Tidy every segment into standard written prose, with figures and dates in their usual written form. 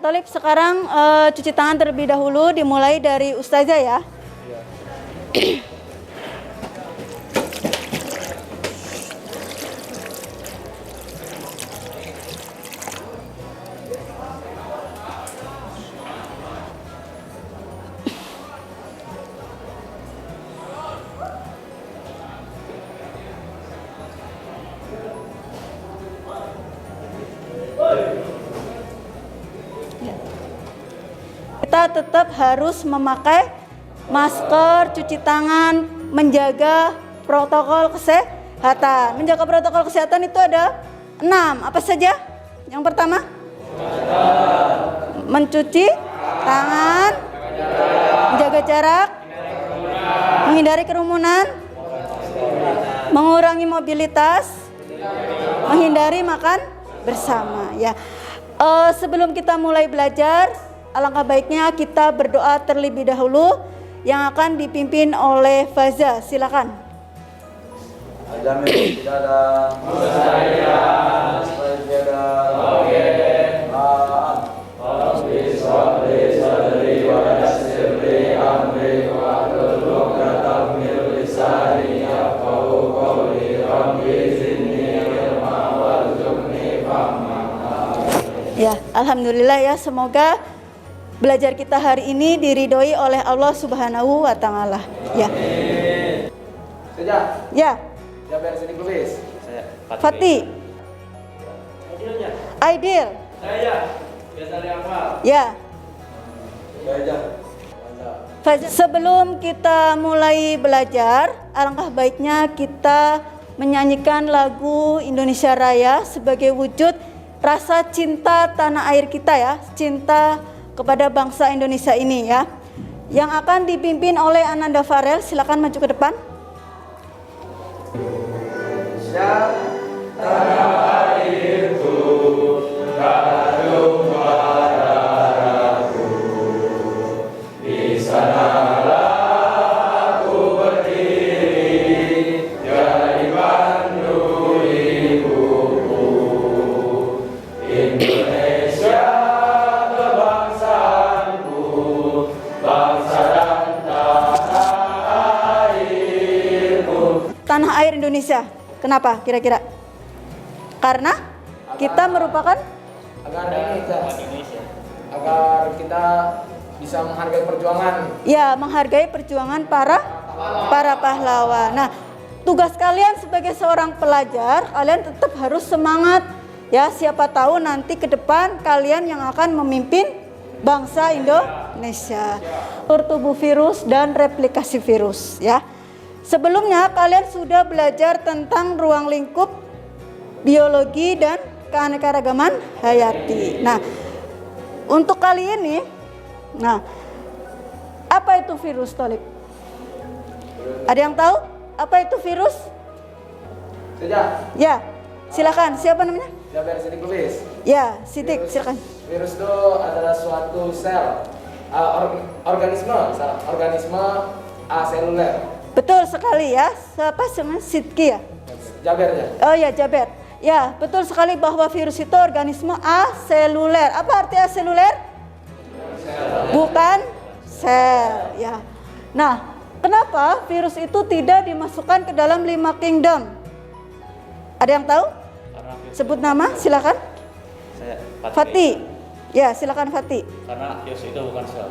Tolib, sekarang cuci tangan terlebih dahulu, dimulai dari Ustazah ya. Kita tetap harus memakai masker, cuci tangan, menjaga protokol kesehatan. Menjaga protokol kesehatan itu ada 6. Apa saja? Yang pertama, mencuci tangan, menjaga jarak, menghindari kerumunan, mengurangi mobilitas, menghindari makan bersama. Ya, sebelum kita mulai belajar, alangkah baiknya kita berdoa terlebih dahulu yang akan dipimpin oleh Faza. Silakan. Ya, alhamdulillah ya, semoga belajar kita hari ini diridhoi oleh Allah Subhanahu wa taala. Ya. Sudah? Ya. Jabar sini tulis. Saya Fatih. Aidilnya. Aidil. Saya. Biasa hafal. Ya. Baca. Sebelum kita mulai belajar, alangkah baiknya kita menyanyikan lagu Indonesia Raya sebagai wujud rasa cinta tanah air kita ya, cinta kepada bangsa Indonesia ini ya. Yang akan dipimpin oleh Ananda Farel, silakan maju ke depan. Tanah airku, kandung darahku, di sanalah aku berdiri, jadi pandu ibuku, Indonesia kebangsaanku, bangsa dan tanah airku. Tanah air Indonesia. Kenapa kira-kira? Karena kita merupakan Agar kita bisa menghargai perjuangan. ya, menghargai perjuangan para pahlawan. Nah, tugas kalian sebagai seorang pelajar, kalian tetap harus semangat ya. Siapa tahu nanti ke depan kalian yang akan memimpin bangsa Indonesia. Tubuh virus dan replikasi virus ya. Sebelumnya kalian sudah belajar tentang ruang lingkup biologi dan keanekaragaman hayati. Nah, untuk kali ini, apa itu virus, Tolib? Ada yang tahu apa itu virus? Sudah? Ya, silakan. Siapa namanya? Jabar sini tulis. Ya, Sidik, silakan. Virus itu adalah suatu sel, organisme aseluler. Betul sekali ya. Siapa namanya? Sidki ya? Jabarnya. Oh ya, Jaber. Ya, betul sekali bahwa virus itu organisme aseluler. Apa arti aseluler? Bukan sel ya. Nah, kenapa virus itu tidak dimasukkan ke dalam 5 kingdom? Ada yang tahu? Sebut nama, silakan. Saya Fatih. Ya, silakan Fatih. Karena virus itu bukan sel.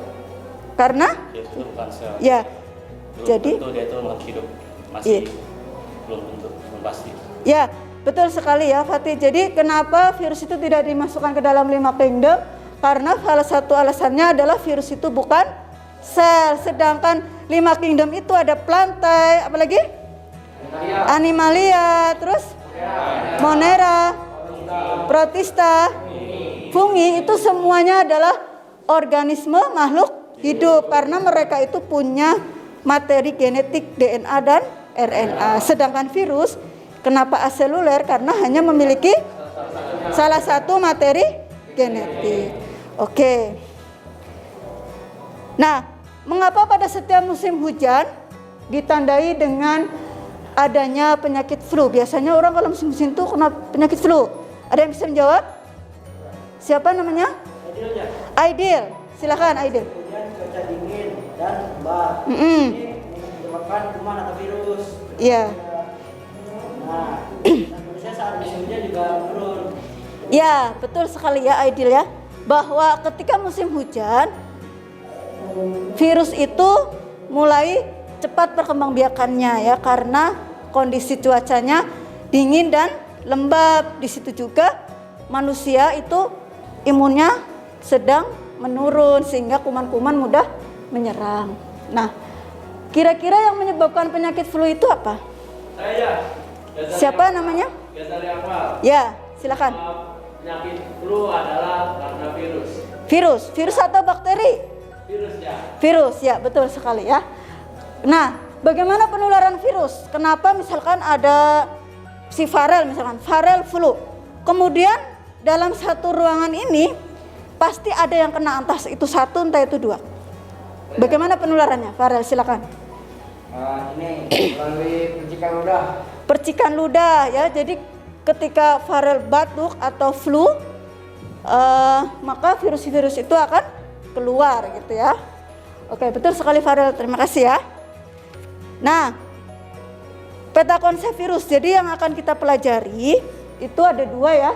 Karena Virus itu bukan sel. ya. Belum Jadi tentu dia itu makhluk hidup. Masih Iya. belum tentu, belum pasti. ya, betul sekali ya Fatih. Jadi kenapa virus itu tidak dimasukkan ke dalam 5 kingdom? Karena salah satu alasannya adalah virus itu bukan sel. Sedangkan 5 kingdom itu ada plantae, apalagi? Animalia, terus Monera, Protista, fungi, itu semuanya adalah organisme makhluk hidup karena mereka itu punya materi genetik DNA dan RNA. Sedangkan virus kenapa aseluler? Karena hanya memiliki salah satu materi genetik. Oke. Nah, mengapa pada setiap musim hujan ditandai dengan adanya penyakit flu? Biasanya orang kalau musim-musim itu kena penyakit flu. Ada yang bisa menjawab? Siapa namanya? Aidil, silakan Aidil. Kemudian cuaca dingin dan lembab. Mm-mm. Ini menyebabkan kuman atau virus. Iya. Nah, virusnya saat musim hujan juga menurun. Ya, betul sekali ya Aidil ya. Bahwa ketika musim hujan, virus itu mulai cepat perkembangbiakannya ya, karena kondisi cuacanya dingin dan lembab. Di situ juga manusia itu imunnya sedang menurun sehingga kuman-kuman mudah menyerang. Nah, kira-kira yang menyebabkan penyakit flu itu apa? Saya. Siapa namanya? Ghazali Akmal. Ya, silakan. Penyakit flu adalah karena virus. Virus atau bakteri? Virusnya. Virus, ya betul sekali ya. Nah, bagaimana penularan virus? Kenapa misalkan ada si viral, misalkan viral flu. Kemudian dalam satu ruangan ini pasti ada yang kena, entah itu satu, entah itu dua. Bagaimana penularannya? Viral, silakan. Ini melalui percikan ludah. Percikan ludah ya. Jadi ketika viral batuk atau flu, maka virus-virus itu akan keluar gitu ya. Oke, betul sekali viral. Terima kasih ya. Nah, peta konsep virus. Jadi yang akan kita pelajari itu ada dua ya.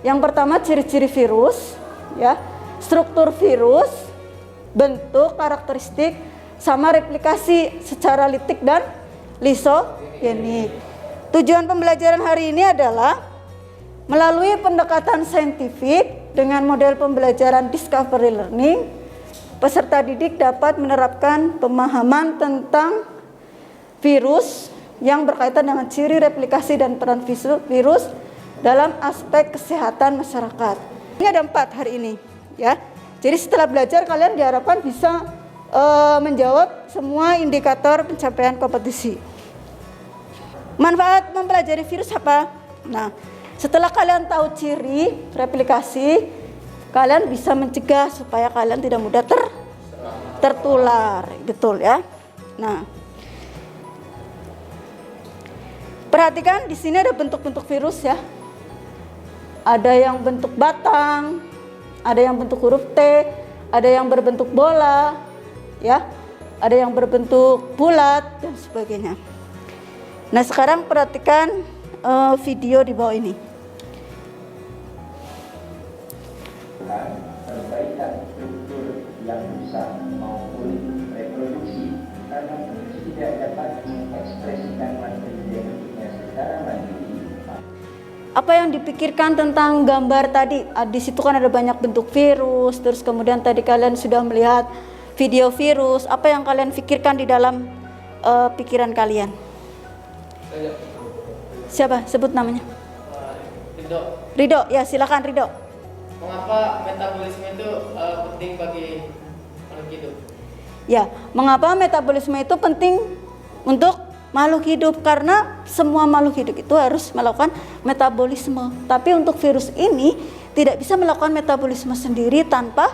Yang pertama ciri-ciri virus, ya, struktur virus, bentuk, karakteristik, sama replikasi secara litik dan lisogenik. Tujuan pembelajaran hari ini adalah melalui pendekatan saintifik dengan model pembelajaran discovery learning, peserta didik dapat menerapkan pemahaman tentang virus yang berkaitan dengan ciri, replikasi, dan peran virus dalam aspek kesehatan masyarakat. Ini ada 4 hari ini, ya. Jadi setelah belajar kalian diharapkan bisa menjawab semua indikator pencapaian kompetisi. Manfaat mempelajari virus apa? Nah, setelah kalian tahu ciri, replikasi, kalian bisa mencegah supaya kalian tidak mudah tertular, betul ya. Nah, perhatikan di sini ada bentuk-bentuk virus ya. Ada yang bentuk batang, ada yang bentuk huruf T, ada yang berbentuk bola, ya, ada yang berbentuk bulat dan sebagainya. Nah, sekarang perhatikan video di bawah ini. Perbaikan struktur yang bisa maupun reproduksi karena virus tidak dapat mengekspresikan materi genetiknya secara mandiri. Apa yang dipikirkan tentang gambar tadi? Di situ kan ada banyak bentuk virus, terus kemudian tadi kalian sudah melihat video virus. Apa yang kalian pikirkan di dalam pikiran kalian? Siapa? Sebut namanya. Rido. Ya, silakan Rido. Mengapa metabolisme itu penting bagi makhluk hidup? Ya, mengapa metabolisme itu penting untuk makhluk hidup? Karena semua makhluk hidup itu harus melakukan metabolisme. Tapi untuk virus ini tidak bisa melakukan metabolisme sendiri tanpa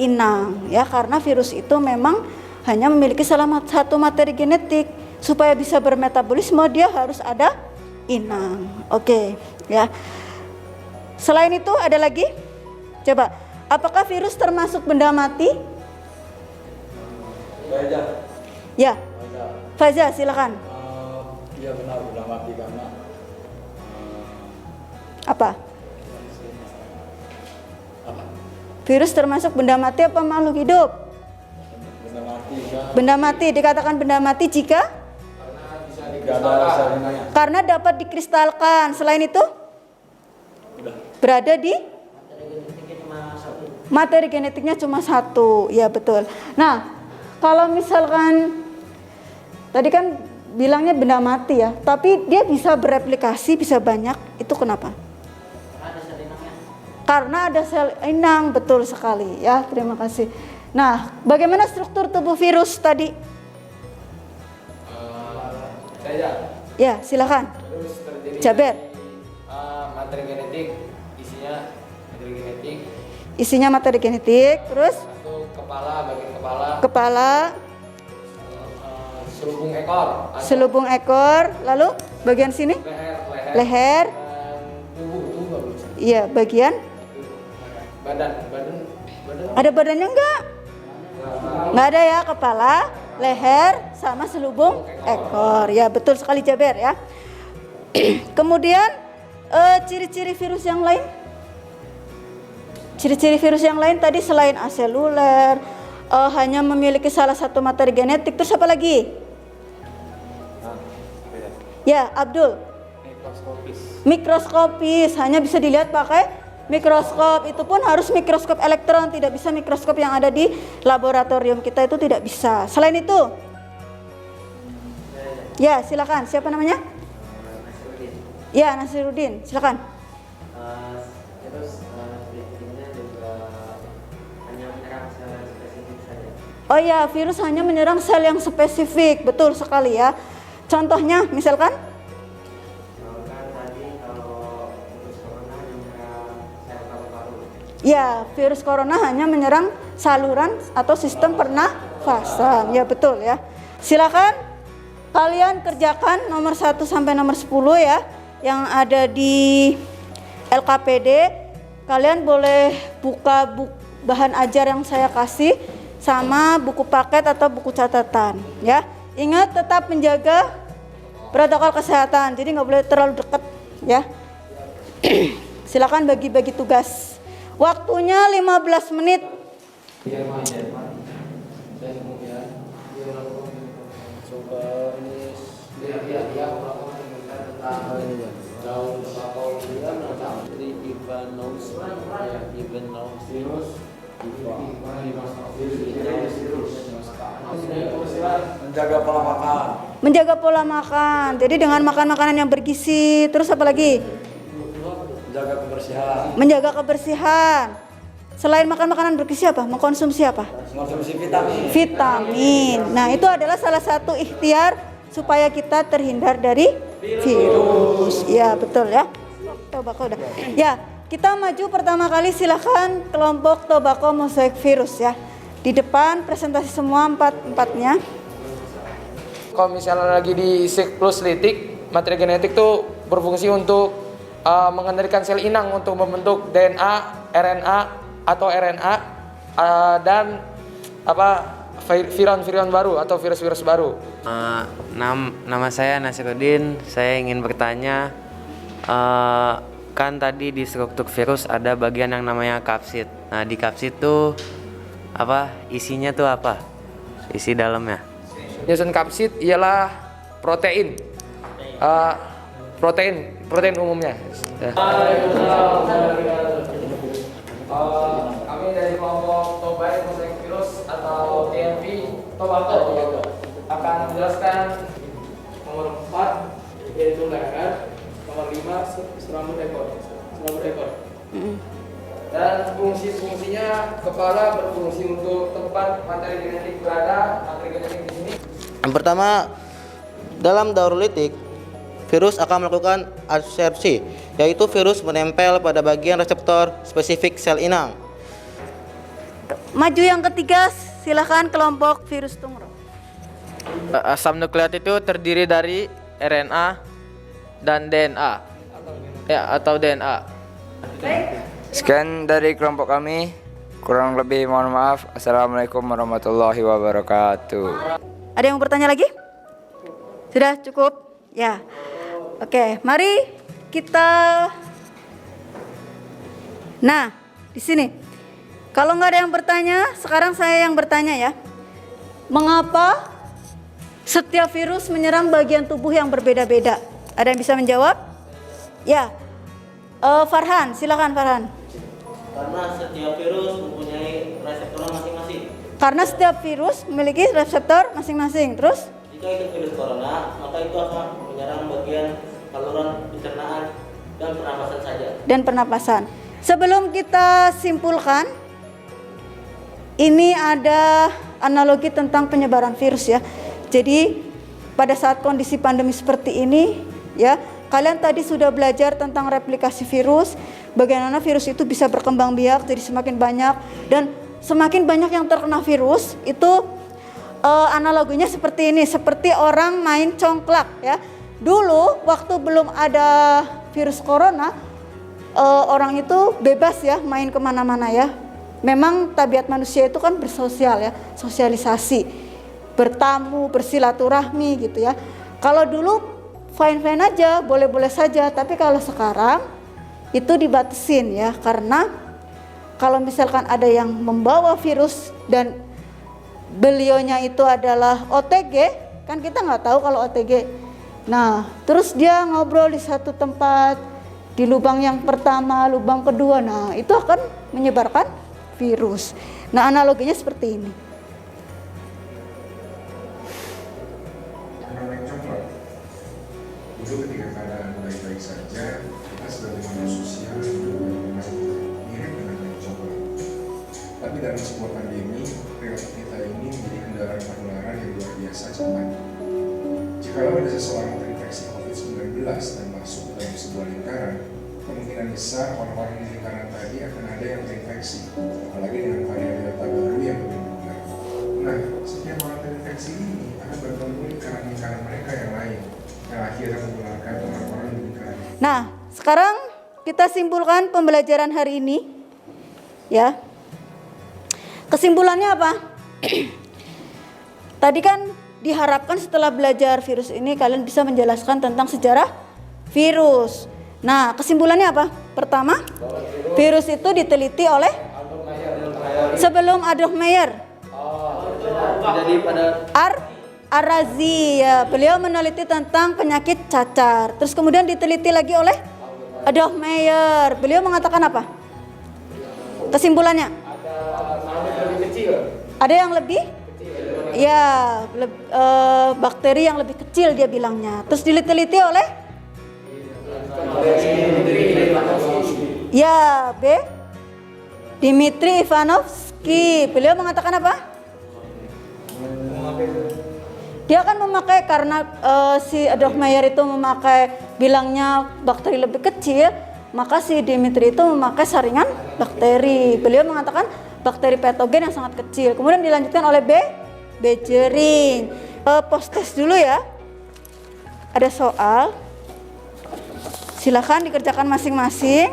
inang, ya, karena virus itu memang hanya memiliki satu materi genetik. Supaya bisa bermetabolisme dia harus ada inang. Oke, ya. Selain itu ada lagi? Coba, apakah virus termasuk benda mati? Ya. Faza, silakan. Iya benar, benda mati karena Apa? Virus termasuk benda mati apa makhluk hidup? benda mati kan Benda mati, dikatakan benda mati jika tidak ada saringannya. karena dapat dikristalkan. Selain itu? Berada di materi genetiknya cuma satu. Ya, betul. Nah, kalau misalkan tadi kan bilangnya benda mati ya, tapi dia bisa bereplikasi, bisa banyak. Itu kenapa? Karena ada sel inang, betul sekali ya. Terima kasih. Nah, bagaimana struktur tubuh virus tadi? Saya. Ya, silakan. Terus terdiri Jaber. dari, materi genetik, isinya materi genetik. Isinya materi genetik, terus Satu kepala, bagian kepala. kepala, Selubung ekor. Ada selubung ekor, lalu bagian sini leher. leher, Dan tubuh nggak bisa. iya bagian Badan Ada badannya enggak? Enggak ada ya, kepala, leher, sama selubung ekor. Ya, betul sekali Jaber ya. Kemudian ciri-ciri virus yang lain. Ciri-ciri virus yang lain tadi selain aseluler, hanya memiliki salah satu materi genetik, terus apa lagi? Ya, Abdul. Mikroskopis, hanya bisa dilihat pakai mikroskop. Itu pun harus mikroskop elektron, tidak bisa mikroskop yang ada di laboratorium kita, itu tidak bisa. Selain itu, ya silakan. Siapa namanya? Ya, Nasiruddin, silakan. Terus virusnya juga hanya menyerang sel spesifik saja. Oh ya, virus hanya menyerang sel yang spesifik, betul sekali ya. Contohnya, misalkan? Kan tadi kalau virus corona hanya menyerang sel paru-paru. Ya, virus corona hanya menyerang saluran atau sistem pernafasan. Ya, betul ya. Silakan kalian kerjakan nomor 1 sampai nomor 10 ya, yang ada di LKPD. Kalian boleh buka bahan ajar yang saya kasih sama buku paket atau buku catatan ya. Ingat tetap menjaga protokol kesehatan, jadi nggak boleh terlalu dekat ya. Silakan bagi-bagi tugas. Waktunya 15 menit. Menjaga pola makan. Menjaga pola makan. Jadi dengan makan makanan yang bergizi. Terus apa lagi? Menjaga kebersihan. Menjaga kebersihan. Selain makan makanan bergizi apa? Mengkonsumsi apa? Mengkonsumsi vitamin. Vitamin. Nah, itu adalah salah satu ikhtiar supaya kita terhindar dari virus. Ya, betul ya. Tobacco udah. Ya, kita maju pertama kali, silakan kelompok tobacco mosaik virus ya. Di depan presentasi semua empatnya. Kalau misalnya lagi di siklus litik, materi genetik tuh berfungsi untuk mengendalikan sel inang untuk membentuk DNA, RNA atau RNA dan virion baru atau virus-virus baru. Nama saya Nasiruddin. Saya ingin bertanya, kan tadi di struktur virus ada bagian yang namanya kapsid. Nah, di kapsid tuh isinya tuh apa? Isi dalamnya. Nyusun kapsid ialah protein. Protein umumnya. Kami dari kelompok Tobacco Mosaik Virus atau TMV Tobacco akan menjelaskan Nomor 4 yaitu leher, nomor 5 serambut ekor. dan fungsinya kepala berfungsi untuk tempat materi genetik berada. Materi genetik di sini. Yang pertama, dalam daur litik, virus akan melakukan adsorpsi, yaitu virus menempel pada bagian reseptor spesifik sel inang. Maju yang ketiga, silakan kelompok virus tungro. Asam nukleat itu terdiri dari RNA dan DNA. Ya, atau DNA. Sekian dari kelompok kami. Kurang lebih mohon maaf. Assalamualaikum warahmatullahi wabarakatuh. Ada yang mau bertanya lagi? Sudah cukup? Ya. Oke, mari kita. Nah, di sini. Kalau nggak ada yang bertanya, sekarang saya yang bertanya ya. Mengapa setiap virus menyerang bagian tubuh yang berbeda-beda? Ada yang bisa menjawab? Ya. Farhan, silakan Farhan. Karena setiap virus mempunyai reseptor masing-masing. Karena setiap virus memiliki reseptor masing-masing. Terus? Jika itu virus corona, maka itu akan menyerang bagian saluran pencernaan dan pernapasan saja. Dan pernapasan. Sebelum kita simpulkan, ini ada analogi tentang penyebaran virus ya. Jadi pada saat kondisi pandemi seperti ini ya, kalian tadi sudah belajar tentang replikasi virus, bagaimana virus itu bisa berkembang biak jadi semakin banyak, dan semakin banyak yang terkena virus itu analoginya seperti ini, seperti orang main congklak ya. Dulu waktu belum ada virus corona, orang itu bebas ya main kemana-mana ya, memang tabiat manusia itu kan bersosial ya, sosialisasi, bertamu, bersilaturahmi gitu ya. Kalau dulu fine-fine aja, boleh-boleh saja, tapi kalau sekarang itu dibatasin ya, karena kalau misalkan ada yang membawa virus dan beliaunya itu adalah OTG, kan kita nggak tahu kalau OTG. Nah, terus dia ngobrol di satu tempat, di lubang yang pertama, lubang kedua, nah itu akan menyebarkan virus. Nah, analoginya seperti ini. Dulu ketika keadaan baik-baik saja, kita sebagai manusia memang mirip dengan main coklat. Tapi dalam sebuah pandemi, perilaku kita ini menjadi kendaraan penularan yang luar biasa cepat. Jikalau ada seseorang terinfeksi COVID-19 dan masuk dalam sebuah lingkaran, kemungkinan besar orang-orang di lingkaran tadi akan ada yang terinfeksi, apalagi dengan varian Delta baru yang lebih menular. Nah, setiap orang terinfeksi ini akan bertemu lingkaran-lingkaran mereka yang lain, yang akhirnya menularkan orang-orang di lingkaran. Nah, sekarang kita simpulkan pembelajaran hari ini, ya. Kesimpulannya apa? Tadi kan diharapkan setelah belajar virus ini kalian bisa menjelaskan tentang sejarah virus. Nah, kesimpulannya apa? Pertama, virus itu diteliti oleh sebelum Adolf Meyer. Jadi pada Ar-Razi ya, beliau meneliti tentang penyakit cacar. Terus kemudian diteliti lagi oleh Adolf Meyer. Beliau mengatakan apa? Kesimpulannya? Ada yang lebih? Ya, bakteri yang lebih kecil dia bilangnya. Terus diteliti oleh? Ya, B. Dmitri Ivanovsky. Beliau mengatakan apa? Dia akan memakai, karena si Adolf Meyer itu memakai bilangnya bakteri lebih kecil, maka si Dmitri itu memakai saringan bakteri. Beliau mengatakan bakteri patogen yang sangat kecil. Kemudian dilanjutkan oleh Bejering. Post-test dulu ya. Ada soal. Silakan dikerjakan masing-masing.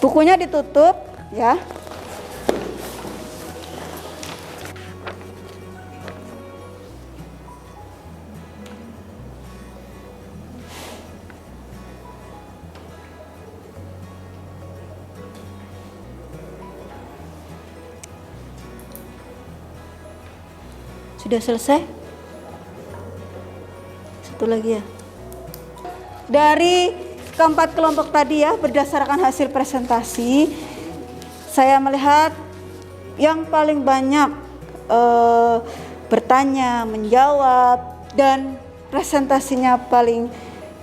Bukunya ditutup ya. Sudah selesai? Satu lagi ya. Dari keempat kelompok tadi ya, berdasarkan hasil presentasi, saya melihat yang paling banyak bertanya, menjawab, dan presentasinya paling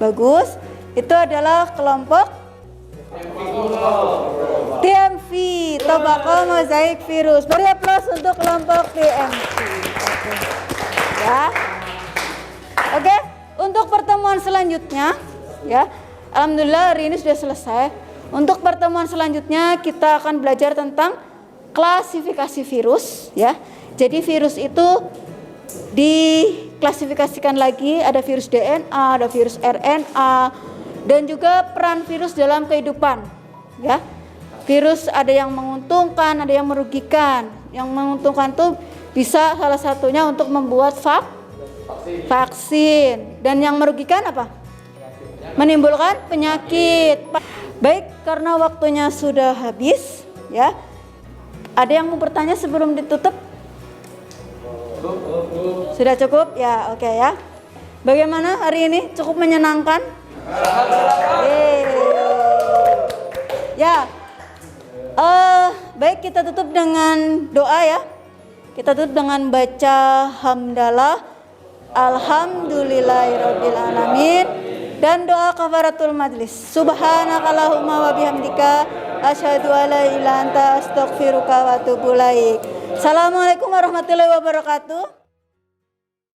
bagus itu adalah kelompok TMV, Tobacco Mosaic Virus. Beri aplaus untuk kelompok TMV. Ya. Oke, untuk pertemuan selanjutnya ya. Alhamdulillah hari ini sudah selesai. Untuk pertemuan selanjutnya kita akan belajar tentang klasifikasi virus ya. Jadi virus itu diklasifikasikan lagi, ada virus DNA, ada virus RNA, dan juga peran virus dalam kehidupan ya. Virus ada yang menguntungkan, ada yang merugikan. Yang menguntungkan tuh bisa salah satunya untuk membuat vaksin, dan yang merugikan apa? Menimbulkan penyakit. Baik, karena waktunya sudah habis ya. Ada yang mau bertanya sebelum ditutup? Sudah cukup? Ya, oke ya. Bagaimana hari ini? Cukup menyenangkan? Ya. Baik, kita tutup dengan doa ya. Kita tutup dengan baca hamdalah, alhamdulillahirabbil alamin, dan doa kafaratul majlis. Subhanakallahumma wa bihamdika asyhadu an la ilaha illa anta astaghfiruka wa atubu ilaik. Assalamualaikum warahmatullahi wabarakatuh.